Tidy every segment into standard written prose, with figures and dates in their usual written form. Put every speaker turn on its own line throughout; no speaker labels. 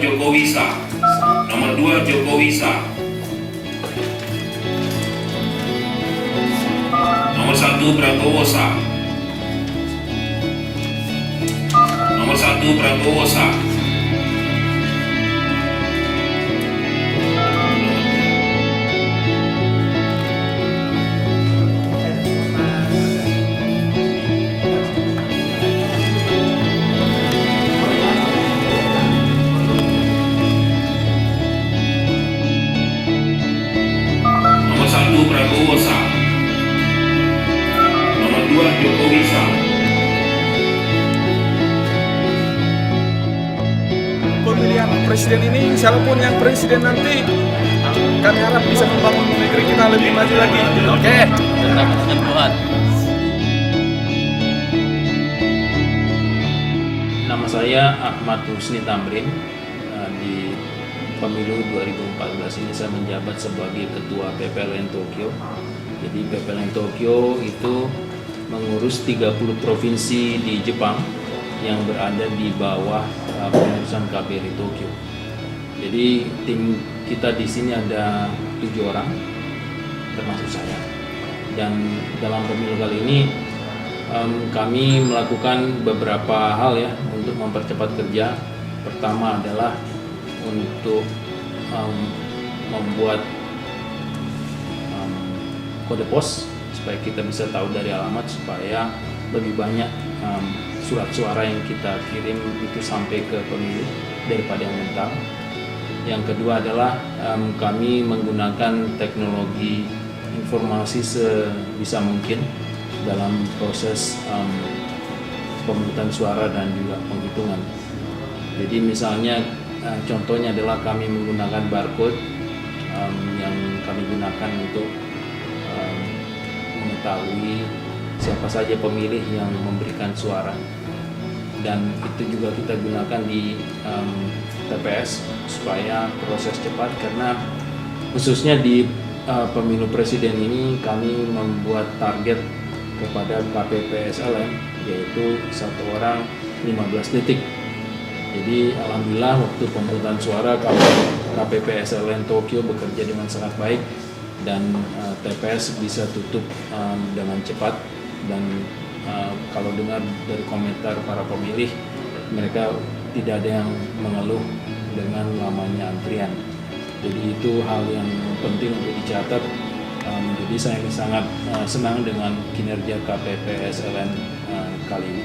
Jokowi sah. Nomor 2 Jokowi sah. Nomor 1 Prabowo sah. Nomor 1 Prabowo sah. Nomor 1 Prabowo sah. Nomor 2 Jokowi sah.
Pemilihan presiden ini, siapapun yang presiden nanti, kami harap bisa membangun negeri kita lebih maju lagi. Oke.
Tetap dengan Tuhan. Nama saya Ahmad Husni Tamrin. Di pemilu 2014 ini saya menjabat sebagai Ketua PPLN Tokyo. Jadi PPLN Tokyo itu mengurus 30 provinsi di Jepang yang berada di bawah pengurusan KBRI Tokyo. Jadi tim kita di sini ada 7 orang, termasuk saya. Dan dalam pemilu kali ini kami melakukan beberapa hal ya untuk mempercepat kerja. Pertama adalah untuk membuat kode pos supaya kita bisa tahu dari alamat, supaya lebih banyak surat suara yang kita kirim itu sampai ke pemilih daripada yang mental. Yang kedua adalah kami menggunakan teknologi informasi sebisa mungkin dalam proses pemungutan suara dan juga penghitungan. Jadi misalnya contohnya adalah kami menggunakan barcode yang kami gunakan untuk mengetahui siapa saja pemilih yang memberikan suara, dan itu juga kita gunakan di TPS supaya proses cepat, karena khususnya di pemilu presiden ini kami membuat target kepada KPPSLN, yaitu satu orang 15 detik. Jadi alhamdulillah waktu pemungutan suara KPPSLN Tokyo bekerja dengan sangat baik, dan TPS bisa tutup dengan cepat. Dan kalau dengar dari komentar para pemilih, mereka tidak ada yang mengeluh dengan lamanya antrian. Jadi itu hal yang penting untuk dicatat. Jadi saya sangat senang dengan kinerja KPPSLN kali ini.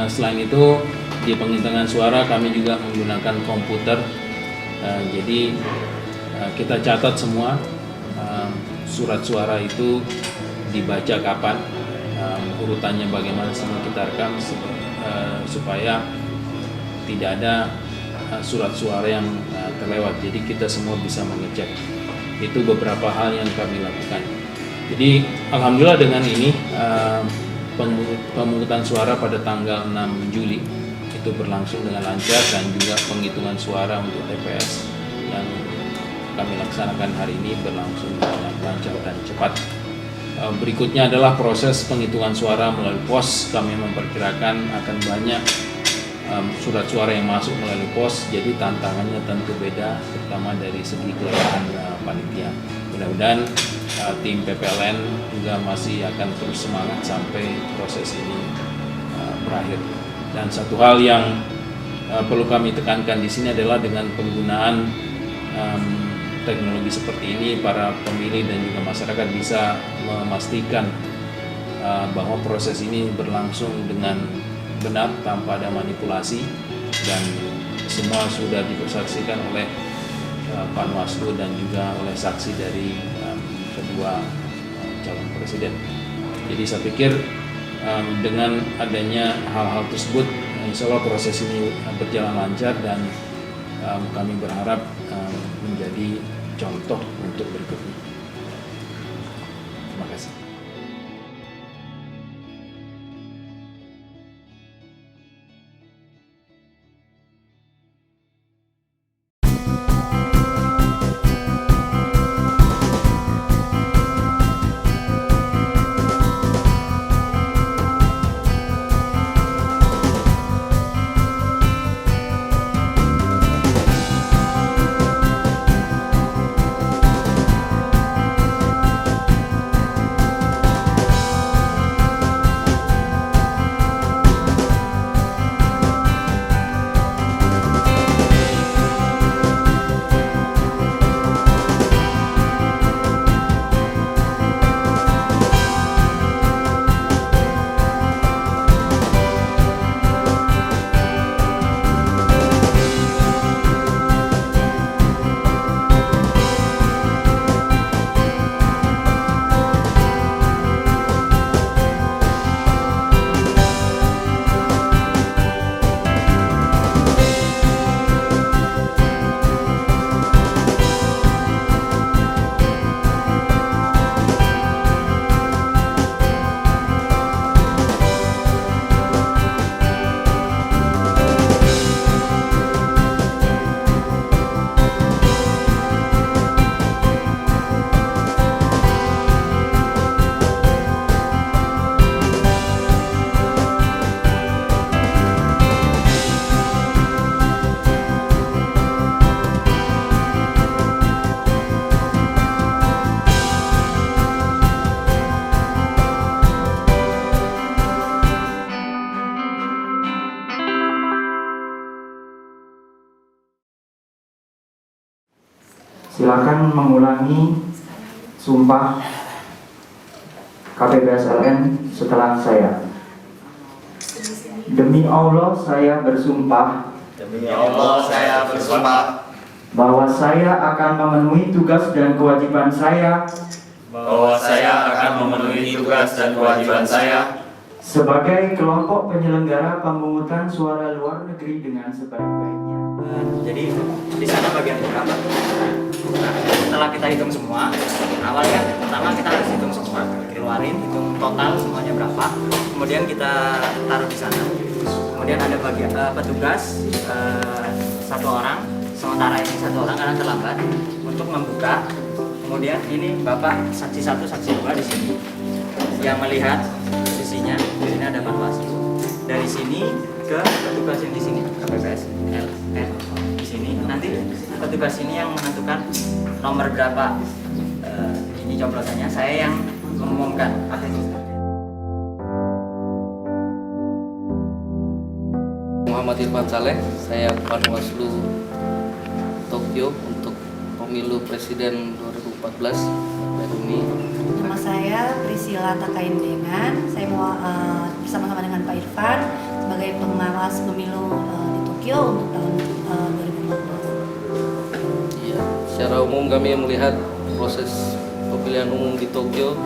Selain itu, di penghitungan suara kami juga menggunakan komputer. Jadi kita catat semua surat suara itu dibaca kapan, urutannya bagaimana, semua kita rekam supaya tidak ada surat suara yang terlewat. Jadi kita semua bisa mengecek. Itu beberapa hal yang kami lakukan. Jadi alhamdulillah dengan ini pemungutan suara pada tanggal 6 Juli itu berlangsung dengan lancar, dan juga penghitungan suara untuk TPS yang kami laksanakan hari ini berlangsung dengan lancar dan cepat. Berikutnya adalah proses penghitungan suara melalui pos. Kami memperkirakan akan banyak surat suara yang masuk melalui pos, jadi tantangannya tentu beda, terutama dari segi kelelahan panitia. Mudah-mudahan tim PPLN juga masih akan terus semangat sampai proses ini berakhir. Dan satu hal yang perlu kami tekankan di sini adalah dengan penggunaan teknologi seperti ini, para pemilih dan juga masyarakat bisa memastikan bahwa proses ini berlangsung dengan benar tanpa ada manipulasi, dan semua sudah dipersaksikan oleh Panwaslu dan juga oleh saksi dari kedua calon presiden. Jadi saya pikir dengan adanya hal-hal tersebut, insya Allah proses ini berjalan lancar, dan kami berharap menjadi contoh untuk berikutnya. Terima kasih.
Silakan mengulangi sumpah KPPSLN setelah saya. Demi Allah saya bersumpah.
Demi Allah saya bersumpah
Bahwa saya akan memenuhi tugas dan kewajiban saya.
bahwa saya akan memenuhi tugas dan kewajiban saya
Sebagai kelompok penyelenggara pemungutan suara luar negeri dengan sebaik-baiknya.
Jadi di sana bagian pertama. Setelah kita hitung semua, awalnya pertama kita harus hitung semua, keluarin, hitung total semuanya berapa. Kemudian kita taruh di sana. Kemudian ada bagian petugas satu orang. Sementara ini satu orang karena terlambat untuk membuka. Kemudian ini Bapak saksi 1, saksi 2 di sini yang melihat isinya. Di sini ada Panwaslu. Dari sini ke petugas yang di sini, KPPS LN di sini. Nanti petugas ini yang menentukan nomor berapa ini coblosannya. Saya yang mengumumkan.
Muhammad Irfan Saleh, saya Panwaslu Tokyo untuk pemilu presiden 2014 dan ini.
Nama saya Priscilla Takaindengan. Saya mau bersama-sama dengan Pak Irfan sebagai pengawas pemilu di Tokyo untuk tahun 2014.
Ya, secara umum kami melihat proses pemilihan umum di Tokyo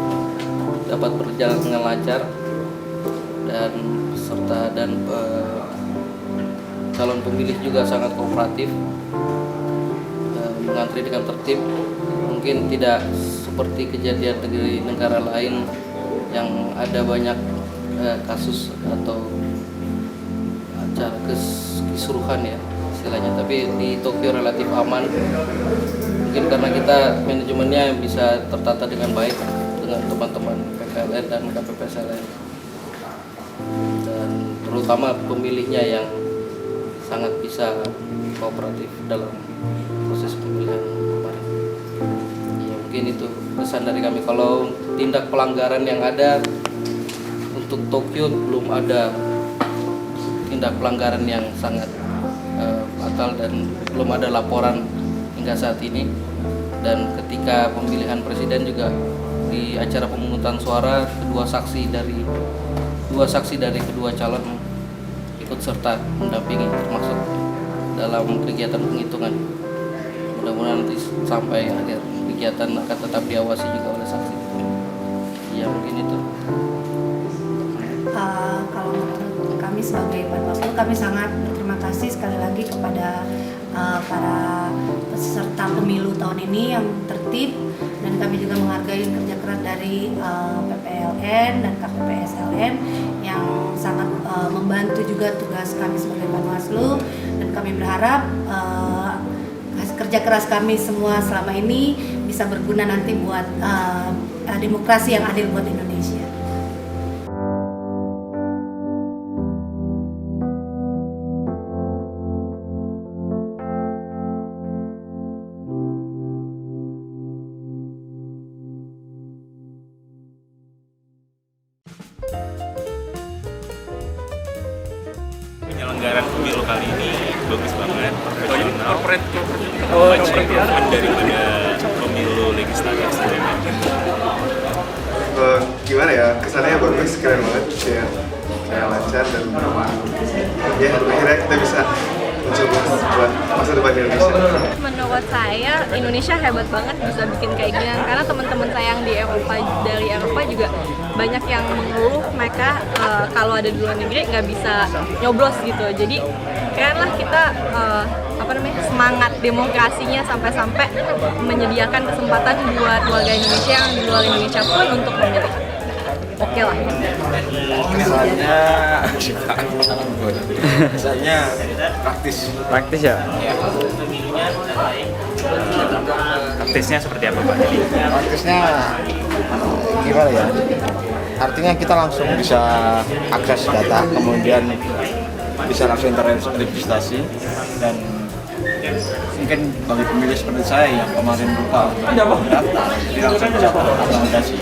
dapat berjalan dengan lancar dan peserta dan calon pemilih juga sangat kooperatif, mengantri dengan tertib. Mungkin tidak seperti kejadian di negara lain yang ada banyak kasus atau acara keseruhan ya istilahnya, tapi di Tokyo relatif aman. Mungkin karena kita manajemennya bisa tertata dengan baik dengan teman-teman PPLN dan KPPSLN, dan terutama pemilihnya yang sangat bisa kooperatif dalam proses pemilihan kemarin. Ya, mungkin itu pesan dari kami. Kalau tindak pelanggaran yang ada untuk Tokyo, belum ada tindak pelanggaran yang sangat fatal dan belum ada laporan hingga saat ini. Dan ketika pemilihan presiden juga di acara pemungutan suara, dua saksi dari kedua calon ikut serta mendampingi, termasuk dalam kegiatan penghitungan. Mudah-mudahan nanti sampai akhir kegiatan akan tetap diawasi juga oleh saksi. Ya, mungkin itu.
Kalau menurut kami sebagai Panwaslu, kami sangat berterima kasih sekali lagi kepada para peserta pemilu tahun ini yang tertib, dan kami juga menghargai kerja keras dari PPLN dan KPPSLN yang sangat membantu juga tugas kami sebagai Panwaslu, dan kami berharap kerja keras kami semua selama ini bisa berguna nanti buat demokrasi yang adil buat Indonesia.
Penyelenggaraan pemilu kali ini bagus banget, profesional, much improvement daripada pemilu legislatif sebelumnya.
Gimana ya, kesannya bagus, keren banget, kayak lancar, dan ya akhirnya kita bisa mencoba buat masa depan Indonesia.
Menurut saya Indonesia hebat banget bisa bikin kayak gini, karena teman-teman saya yang di Eropa, dari Eropa juga banyak yang mengeluh mereka kalau ada di luar negeri nggak bisa nyoblos gitu. Jadi keren lah kita semangat demokrasinya sampai-sampai menyediakan kesempatan buat warga Indonesia yang di luar Indonesia pun untuk memilih. Oke lah.
Kesannya praktis ya.
Praktisnya seperti apa Pak?
Praktisnya gimana ya? Artinya kita langsung bisa akses data, kemudian bisa langsung terregistrasi, dan mungkin bagi pemilih seperti saya yang kemarin lupa mendaftar, jadi langsung bisa terakomodasi.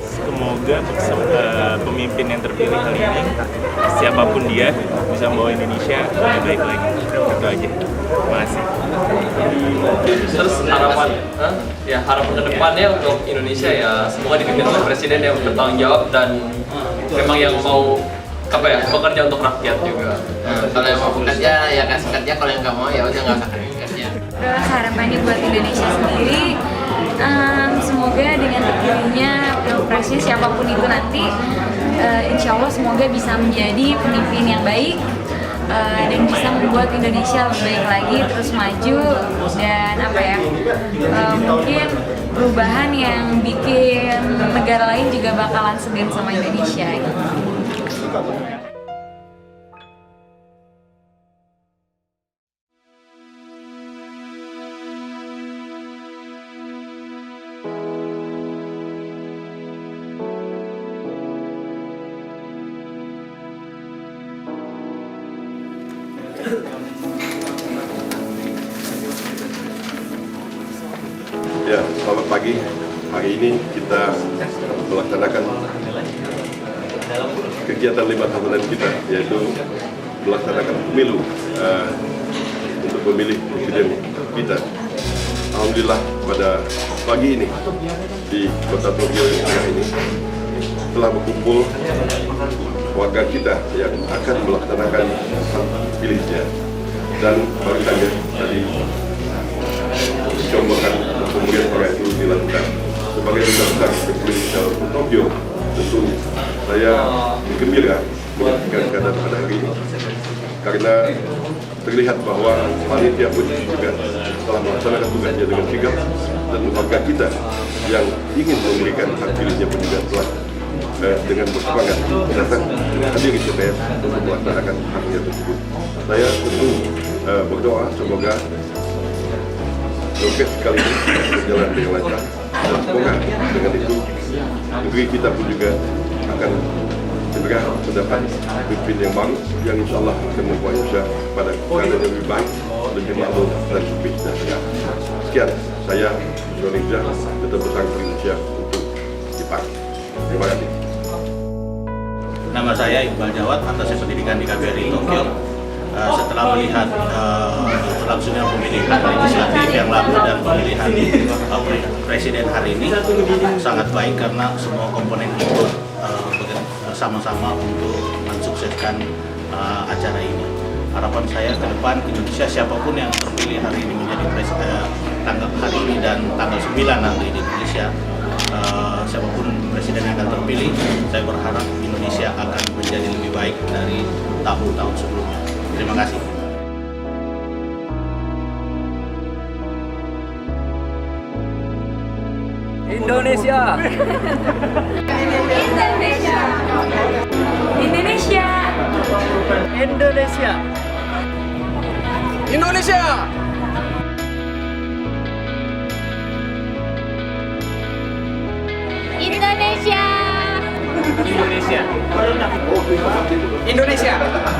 Semoga juga pemimpin yang terpilih kali ini, siapapun dia, bisa membawa Indonesia lebih baik lagi. Itu aja. Terima kasih.
Terus harapan ke depannya untuk Indonesia ya, semoga dipimpin oleh presiden yang bertanggung jawab dan memang yang mau bekerja untuk rakyat juga.
Kalau yang mau bekerja ya kasih kerja, kalau yang nggak mau ya udah nggak usah kerja.
Terus harapannya buat Indonesia sendiri, semoga dengan terpilihnya pilpresnya siapapun itu nanti, insya Allah semoga bisa menjadi pemimpin yang baik dan bisa membuat Indonesia lebih baik lagi, terus maju dan mungkin perubahan yang bikin negara lain juga bakalan segan sama Indonesia.
Ya, selamat pagi. Hari ini kita melaksanakan kegiatan 5 tahunan kita, yaitu melaksanakan pemilu untuk memilih presiden kita. Alhamdulillah pada pagi ini di kota Tokyo ini telah berkumpul warga kita yang akan melaksanakan hak pilihnya, dan baru saja tadi dicombokan kemudian para itu dilakukan. Sebagai duta besar Republik Tokyo, tentu saya gembira menyaksikan keadaan pada hari ini karena terlihat bahwa panitia pun juga telah melaksanakan tugasnya dengan sigap, dan warga kita yang ingin memberikan hak pilihnya pun juga telah dengan bersemangat datang hadir di TPS untuk melaksanakan haknya tersebut. Saya tentu berdoa semoga loket kali ini berjalan dengan lancar, dan semoga dengan itu negeri kita pun juga akan segera mendapat pemimpin yang baru yang insya Allah akan membawa Indonesia pada keadaan yang lebih baik, lebih makmur dan lebih sejahtera. Sekian, saya Joni Jah, Duta Besar Indonesia untuk Jepang. Terima kasih.
Nama saya Iqbal Jawad, atas pendidikan di KBRI Tokyo. Setelah melihat berlangsungnya pemilihan legislatif yang lama dan pemilihan presiden hari ini sangat baik karena semua komponen ikut sama-sama untuk mensukseskan acara ini. Harapan saya ke depan Indonesia, siapapun yang terpilih hari ini menjadi tanggal hari ini dan tanggal 9 nanti di Indonesia, siapapun presiden yang akan terpilih, saya berharap Indonesia akan menjadi lebih baik dari tahun-tahun sebelumnya. Terima kasih.
Indonesia.
Indonesia. Indonesia.
Indonesia. Indonesia.
Indonesia.
Indonesia. Indonesia.